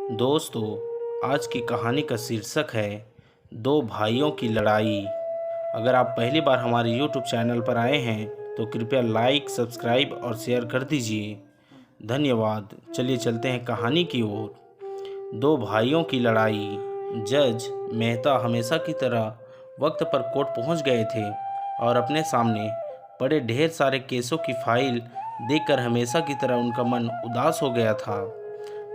दोस्तों, आज की कहानी का शीर्षक है दो भाइयों की लड़ाई। अगर आप पहली बार हमारे YouTube चैनल पर आए हैं तो कृपया लाइक, सब्सक्राइब और शेयर कर दीजिए। धन्यवाद। चलिए चलते हैं कहानी की ओर। दो भाइयों की लड़ाई। जज मेहता हमेशा की तरह वक्त पर कोर्ट पहुंच गए थे और अपने सामने पड़े ढेर सारे केसों की फाइल देखकर हमेशा की तरह उनका मन उदास हो गया था।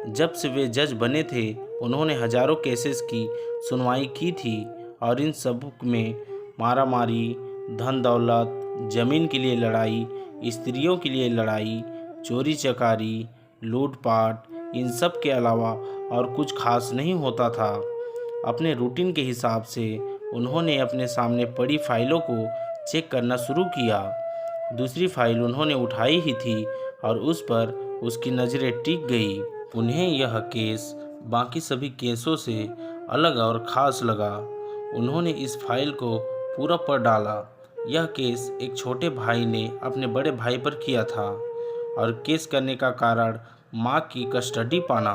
जब से वे जज बने थे, उन्होंने हजारों केसेस की सुनवाई की थी और इन सब में मारामारी, धन दौलत, जमीन के लिए लड़ाई, स्त्रियों के लिए लड़ाई, चोरी चकारी, लूटपाट, इन सब के अलावा और कुछ खास नहीं होता था। अपने रूटीन के हिसाब से उन्होंने अपने सामने पड़ी फाइलों को चेक करना शुरू किया। दूसरी फाइल उन्होंने उठाई ही थी और उस पर उसकी नज़रें टिक गई। उन्हें यह केस बाकी सभी केसों से अलग और ख़ास लगा। उन्होंने इस फाइल को पूरा पढ़ डाला। यह केस एक छोटे भाई ने अपने बड़े भाई पर किया था और केस करने का कारण माँ की कस्टडी पाना।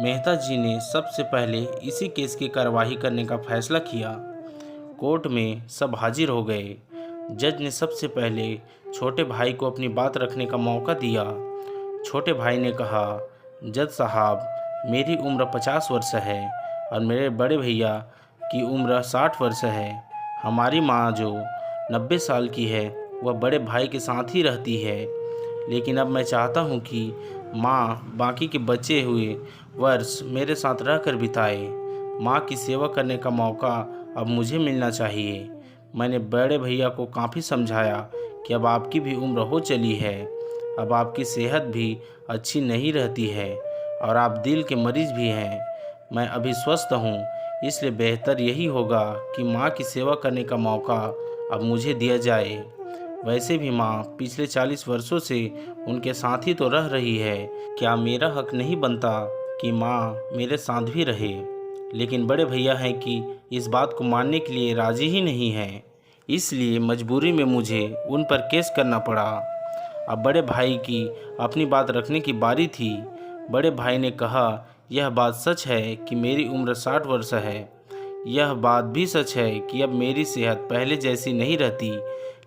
मेहता जी ने सबसे पहले इसी केस की कार्रवाई करने का फैसला किया। कोर्ट में सब हाजिर हो गए। जज ने सबसे पहले छोटे भाई को अपनी बात रखने का मौका दिया। छोटे भाई ने कहा, जज साहब, मेरी उम्र 50 वर्ष है और मेरे बड़े भैया की उम्र 60 वर्ष है। हमारी माँ जो 90 साल की है वह बड़े भाई के साथ ही रहती है, लेकिन अब मैं चाहता हूँ कि माँ बाकी के बचे हुए वर्ष मेरे साथ रहकर बिताए। माँ की सेवा करने का मौका अब मुझे मिलना चाहिए। मैंने बड़े भैया को काफ़ी समझाया कि अब आपकी भी उम्र हो चली है, अब आपकी सेहत भी अच्छी नहीं रहती है और आप दिल के मरीज भी हैं। मैं अभी स्वस्थ हूँ, इसलिए बेहतर यही होगा कि माँ की सेवा करने का मौका अब मुझे दिया जाए। वैसे भी माँ पिछले 40 वर्षों से उनके साथ ही तो रह रही है। क्या मेरा हक नहीं बनता कि माँ मेरे साथ भी रहे? लेकिन बड़े भैया हैं कि इस बात को मानने के लिए राजी ही नहीं हैं, इसलिए मजबूरी में मुझे उन पर केस करना पड़ा। अब बड़े भाई की अपनी बात रखने की बारी थी। बड़े भाई ने कहा, यह बात सच है कि मेरी उम्र 60 वर्ष है। यह बात भी सच है कि अब मेरी सेहत पहले जैसी नहीं रहती,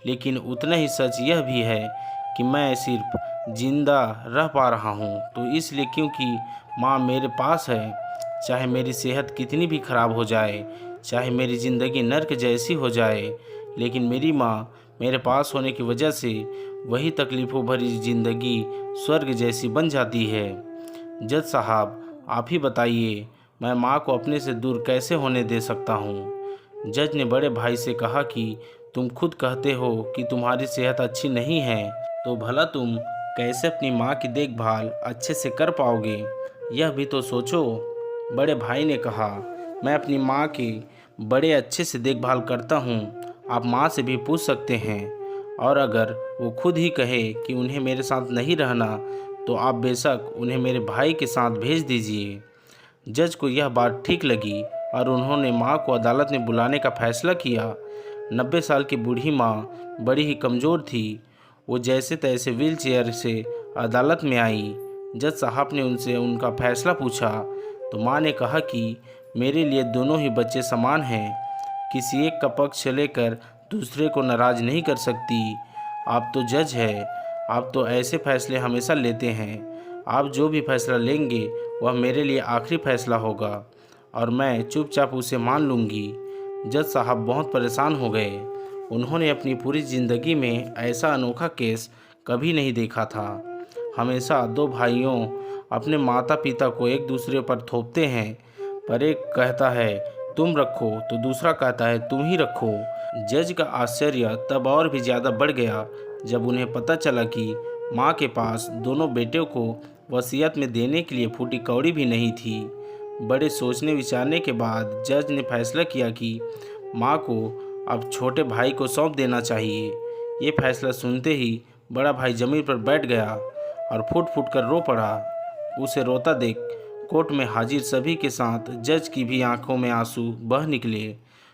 लेकिन उतना ही सच यह भी है कि मैं सिर्फ जिंदा रह पा रहा हूँ तो इसलिए क्योंकि माँ मेरे पास है। चाहे मेरी सेहत कितनी भी खराब हो जाए, चाहे मेरी ज़िंदगी नर्क जैसी हो जाए, लेकिन मेरी माँ मेरे पास होने की वजह से वही तकलीफ़ों भरी ज़िंदगी स्वर्ग जैसी बन जाती है। जज साहब, आप ही बताइए, मैं माँ को अपने से दूर कैसे होने दे सकता हूँ? जज ने बड़े भाई से कहा कि तुम खुद कहते हो कि तुम्हारी सेहत अच्छी नहीं है, तो भला तुम कैसे अपनी माँ की देखभाल अच्छे से कर पाओगे? यह भी तो सोचो। बड़े भाई ने कहा, मैं अपनी माँ की बड़े अच्छे से देखभाल करता हूँ। आप माँ से भी पूछ सकते हैं, और अगर वो खुद ही कहे कि उन्हें मेरे साथ नहीं रहना तो आप बेशक उन्हें मेरे भाई के साथ भेज दीजिए। जज को यह बात ठीक लगी और उन्होंने माँ को अदालत में बुलाने का फैसला किया। 90 साल की बूढ़ी माँ बड़ी ही कमज़ोर थी। वो जैसे तैसे व्हील चेयर से अदालत में आई। जज साहब ने उनसे उनका फैसला पूछा तो माँ ने कहा कि मेरे लिए दोनों ही बच्चे समान हैं। किसी एक का पक्ष लेकर दूसरे को नाराज़ नहीं कर सकती। आप तो जज है, आप तो ऐसे फैसले हमेशा लेते हैं। आप जो भी फैसला लेंगे वह मेरे लिए आखिरी फैसला होगा और मैं चुपचाप उसे मान लूँगी। जज साहब बहुत परेशान हो गए। उन्होंने अपनी पूरी ज़िंदगी में ऐसा अनोखा केस कभी नहीं देखा था। हमेशा दो भाइयों अपने माता पिता को एक दूसरे पर थोपते हैं, पर एक कहता है तुम रखो तो दूसरा कहता है तुम ही रखो। जज का आश्चर्य तब और भी ज़्यादा बढ़ गया जब उन्हें पता चला कि माँ के पास दोनों बेटों को वसीयत में देने के लिए फूटी कौड़ी भी नहीं थी। बड़े सोचने विचारने के बाद जज ने फैसला किया कि माँ को अब छोटे भाई को सौंप देना चाहिए। ये फैसला सुनते ही बड़ा भाई जमीन पर बैठ गया और फूट फूट कर रो पड़ा। उसे रोता देख कोर्ट में हाजिर सभी के साथ जज की भी आंखों में आंसू बह निकले।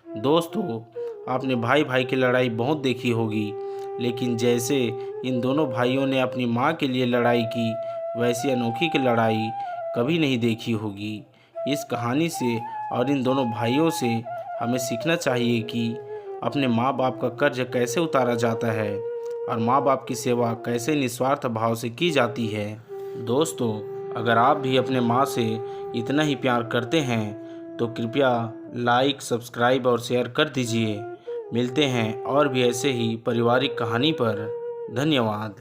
दोस्तों, आपने भाई भाई की लड़ाई बहुत देखी होगी, लेकिन जैसे इन दोनों भाइयों ने अपनी माँ के लिए लड़ाई की, वैसी अनोखी की लड़ाई कभी नहीं देखी होगी। इस कहानी से और इन दोनों भाइयों से हमें सीखना चाहिए कि अपने माँ बाप का कर्ज कैसे उतारा जाता है और माँ बाप की सेवा कैसे निस्वार्थ भाव से की जाती है। दोस्तों, अगर आप भी अपने माँ से इतना ही प्यार करते हैं तो कृपया लाइक, सब्सक्राइब और शेयर कर दीजिए। मिलते हैं और भी ऐसे ही पारिवारिक कहानी पर। धन्यवाद।